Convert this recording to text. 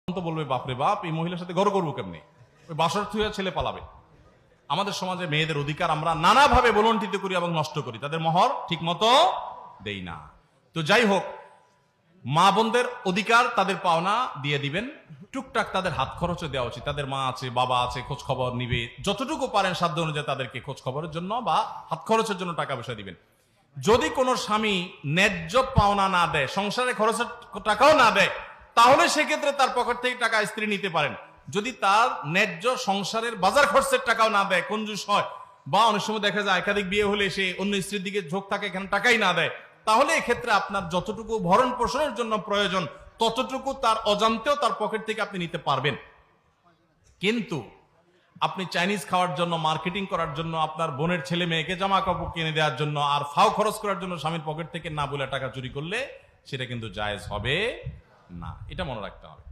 তো বলবে বাপরে বাপ, এই মহিলার সাথে ঘর করবো কেমনি, ওই বাসর থুয়া ছেলে পালাবে। আমাদের সমাজে মেয়েদের অধিকার আমরা নানাভাবে বলন্টিত করি এবং নষ্ট করি, তাদের মহর ঠিক মতো দেই না। তো যাই হোক, মা বোনদের অধিকার, তাদের পাওনা দিয়ে দিবেন। টুকটাক তাদের হাত খরচও দেওয়া উচিত। তাদের মা আছে, বাবা আছে, খোঁজ খবর নিবে, যতটুকু পারেন সাধ্য অনুযায়ী তাদেরকে খোঁজ খবরের জন্য বা হাত খরচের জন্য টাকা পয়সা দিবেন। যদি কোনো স্বামী ন্যায্য পাওনা না দেয়, সংসারে খরচের টাকাও না দেয়, তাহলে সেক্ষেত্রে তার পকেট থেকে টাকা স্ত্রী নিতে পারেন। যদি তার ন্যায্য সংসারের বাজার খরচের টাকাও না দেয়, কঞ্জুস হয়, বা অনেক সময় দেখা যায় একাধিক বিয়ে হলে সে অন্য স্ত্রীর দিকে ঝোঁক থাকে, এখানে টাকাই না দেয়, তাহলে এক্ষেত্রে আপনার যতটুকু ভরণ পোষণের জন্য প্রয়োজন ততটুকু তার অজান্তেও তার পকেট থেকে আপনি নিতে পারবেন। কিন্তু আপনি চাইনিজ খাওয়ার জন্য, মার্কেটিং করার জন্য, আপনার বোনের ছেলে মেয়েকে জামা কাপড় কিনে দেওয়ার জন্য আর ফাও খরচ করার জন্য স্বামীর পকেট থেকে না বলে টাকা চুরি করলে সেটা কিন্তু জায়েজ হবে না, এটা মনে রাখতে হবে।